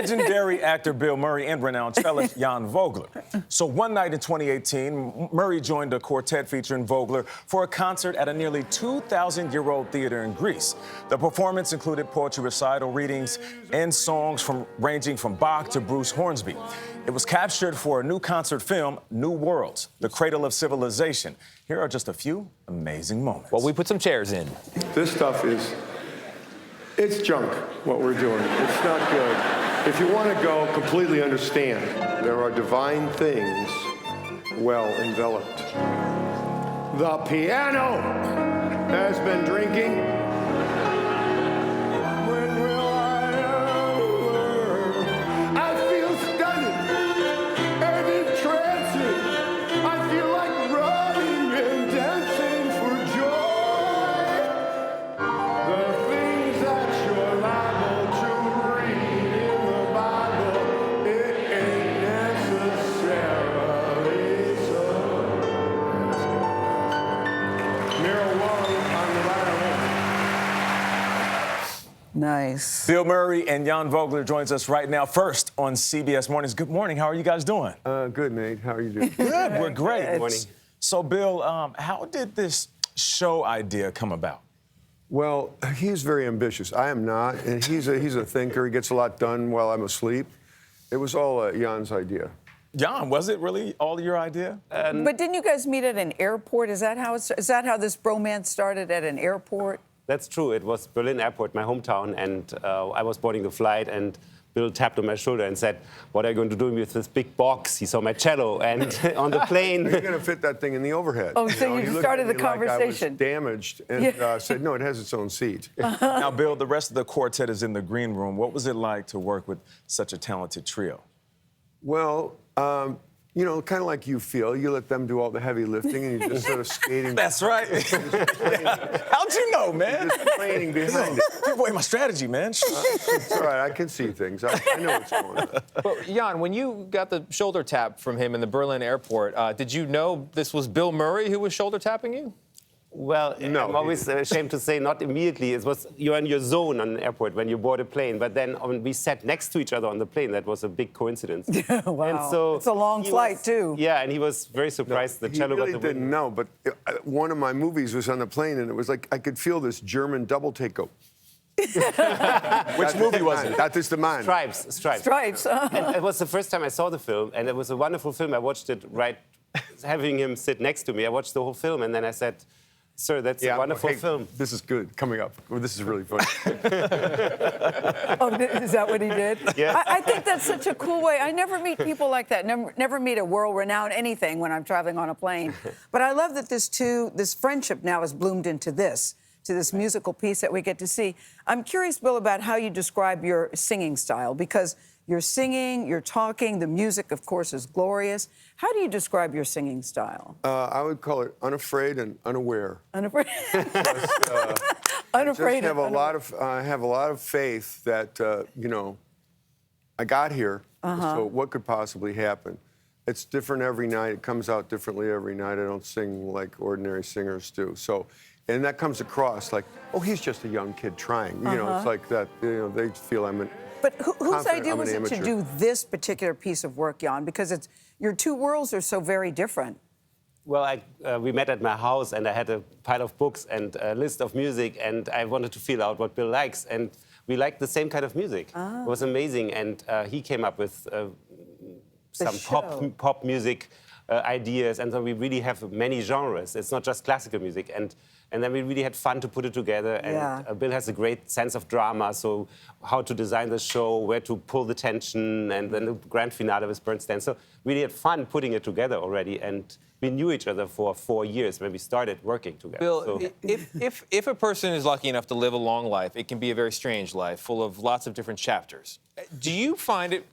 legendary actor Bill Murray and renowned cellist Jan Vogler. So one night in 2018, Murray joined a quartet featuring Vogler for a concert at a nearly 2,000-year-old theater in Greece. The performance included poetry recital readings and songs ranging from Bach to Bruce Hornsby. It was captured for a new concert film, New Worlds, The Cradle of Civilization. Here are just a few amazing moments. Well, we put some chairs in. This stuff it's junk, what we're doing. It's not good. If you want to go completely understand, there are divine things well enveloped. The piano has been drinking. When will I ever? I feel stunning and entrancing. I feel like running and dancing for joy. The things that you're liable to read in the Bible, it ain't necessarily so. Mirror one on the violin. Nice. Bill Murray and Jan Vogler joins us right now, first on CBS Mornings. Good morning. How are you guys doing? Good, Nate. How are you doing? Good. We're great. Good Morning. So, Bill, how did this show idea come about? Well, he's very ambitious. I am not, and he's a thinker. He gets a lot done while I'm asleep. It was all Jan's idea. Jan, was it really all your idea? But didn't you guys meet at an airport? Is that how this bromance started, at an airport? That's true. It was Berlin Airport, my hometown, and I was boarding the flight, and Bill tapped on my shoulder and said, "What are you going to do with this big box?" He saw my cello, and on the plane... You're going to fit that thing in the overhead. Oh, so you started the conversation. Like I was damaged, and said, "No, it has its own seat." Now, Bill, the rest of the quartet is in the green room. What was it like to work with such a talented trio? Well, you know, kind of like you feel. You let them do all the heavy lifting, and you're just sort of skating. That's right. How'd you know, man? Just planning behind it. Give away my strategy, man. It's all right. I can see things. I know what's going on. Well, Jan, when you got the shoulder tap from him in the Berlin airport, did you know this was Bill Murray who was shoulder tapping you? Well, No, I'm always ashamed to say not immediately. It was you're in your zone on an airport when you board a plane. But then when we sat next to each other on the plane, that was a big coincidence. Wow. And so it's a long flight, too. Yeah, and he was very surprised the cello He really got the didn't know, but one of my movies was on the plane, and it was like I could feel this German double take go. Which movie was it? That is the man. Stripes. Stripes. And it was the first time I saw the film, and it was a wonderful film. I watched it having him sit next to me. I watched the whole film, and then I said, "Sir, that's a wonderful film." This is good. Coming up. Well, this is really funny. Oh, is that what he did? Yeah. I think that's such a cool way. I never meet people like that. Never meet a world-renowned anything when I'm traveling on a plane. But I love that this friendship now has bloomed into this musical piece that we get to see. I'm curious, Bill, about how you describe your singing style, because you're singing, you're talking, the music, of course, is glorious. How do you describe your singing style? I would call it unafraid and unaware. Unafraid. I Unafraid. have a lot of faith that you know, I got here. So what could possibly happen? It's different every night. It comes out differently every night. I don't sing like ordinary singers do. So, and that comes across like, oh, he's just a young kid trying. You know, it's like that. You know, they feel I'm an. But whose idea I'm was an it to amateur. do this particular piece of work, Jan? Because your two worlds are so very different. Well, we met at my house, and I had a pile of books and a list of music, and I wanted to feel out what Bill likes, and we liked the same kind of music. It was amazing, and he came up with some pop music ideas, and so we really have many genres. It's not just classical music, and then we really had fun to put it together. And Bill has a great sense of drama, so how to design the show, where to pull the tension, and then the grand finale with Bernstein. So we really had fun putting it together already, and we knew each other for 4 years when we started working together. Bill, So, if a person is lucky enough to live a long life, it can be a very strange life, full of lots of different chapters. Do you find it...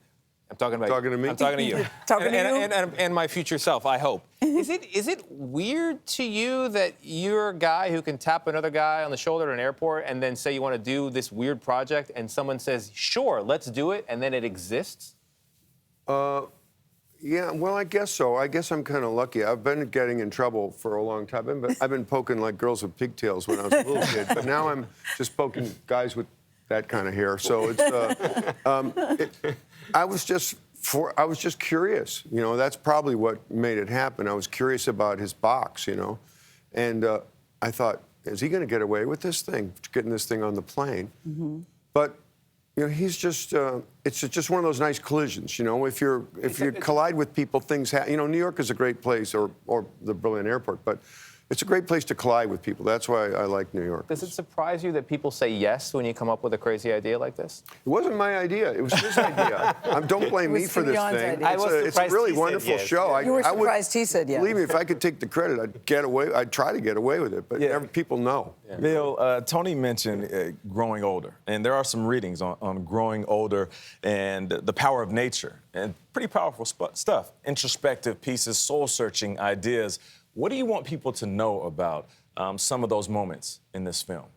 I'm talking about Talking you. to me? I'm talking to you. Talking to you? And my future self, I hope. Is it weird to you that you're a guy who can tap another guy on the shoulder at an airport and then say you want to do this weird project, and someone says, sure, let's do it, and then it exists? Yeah, well, I guess so. I guess I'm kind of lucky. I've been getting in trouble for a long time. I've been poking like girls with pigtails when I was a little kid, but now I'm just poking guys with that kind of hair. So it's, I was just curious. You know, that's probably what made it happen. I was curious about his box, you know, and I thought, is he going to get away with this thing, getting this thing on the plane? Mm-hmm. But you know, he's just, it's just one of those nice collisions, you know. If you collide with people, things happen. You know, New York is a great place, or the Berlin airport, but it's a great place to collide with people. That's why I like New York. Does it surprise you that people say yes when you come up with a crazy idea like this? It wasn't my idea. It was his idea. Don't blame me for this Jan's thing. idea. It's a really wonderful show. You were surprised he said yes. Believe me, if I could take the credit, I'd try to get away with it, but people know. Yeah. Bill, Tony mentioned growing older, and there are some readings on growing older and the power of nature, and pretty powerful stuff. Introspective pieces, soul-searching ideas. What do you want people to know about some of those moments in this film?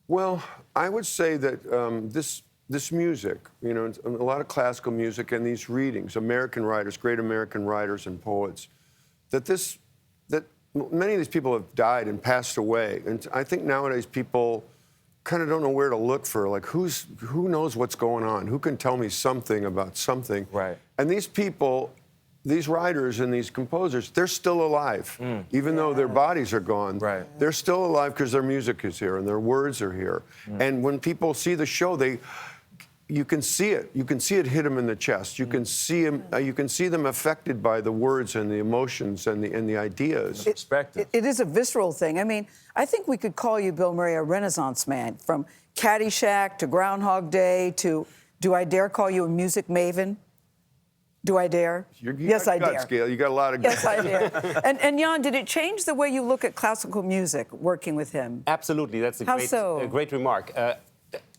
Well, I would say that this music, you know, a lot of classical music and these readings, American writers, great American writers and poets, that many of these people have died and passed away. And I think nowadays people kind of don't know where to look for, like, who knows what's going on? Who can tell me something about something? Right. And these people, these writers and these composers, they're still alive, even though their bodies are gone. Right. They're still alive because their music is here and their words are here. And when people see the show, you can see it. You can see it hit them in the chest. You can see them. You can see them affected by the words and the emotions and the ideas. Perspective. It is a visceral thing. I mean, I think we could call you, Bill Murray, a Renaissance man, from Caddyshack to Groundhog Day to, do I dare call you a music maven? Do I dare? Yes, I dare. Gayle. You got a lot of Yes, I dare. And Jan, did it change the way you look at classical music working with him? Absolutely, that's a great remark.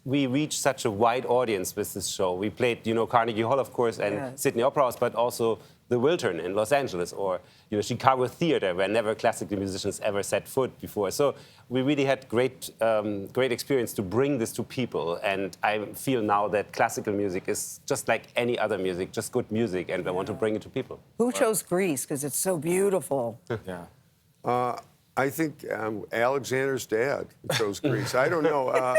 We reached such a wide audience with this show. We played, you know, Carnegie Hall, of course, and Sydney Opera House, but also the Wiltern in Los Angeles, or, you know, Chicago Theater, where never classical musicians ever set foot before. So we really had great experience to bring this to people. And I feel now that classical music is just like any other music, just good music, and I want to bring it to people. Who chose Greece? Because it's so beautiful. Yeah. I think Alexander's dad chose Greece. I don't know. I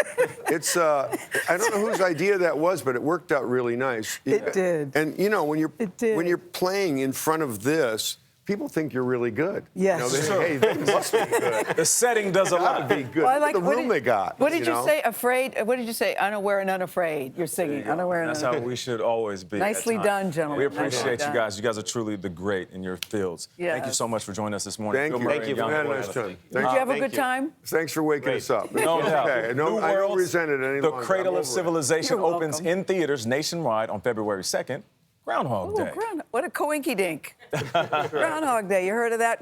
don't know whose idea that was, but it worked out really nice. It did. And you know, when you're playing in front of this, people think you're really good. Yes. You know, they say, hey, they must be good. The setting does a lot. Be good. Well, I like the room they got. What did you know? say? Afraid? What did you say? Unaware and unafraid. You're singing. Unaware and That's unafraid. how we should always be. Nicely done, gentlemen. We appreciate Nicely you guys. You guys are truly the great in your fields. Yes. Thank you so much for joining us this morning. Thank Bill you. Murray Thank you and for Jan We had a Vogler. nice time. Did you have a good time? Thanks for waking us up. No doubt. Okay. I don't Worlds, resent it any The longer. Cradle I'm of over it. Civilization You're opens welcome. in theaters nationwide on February 2nd. Groundhog Day. What a coinky dink. Groundhog Day. You heard of that?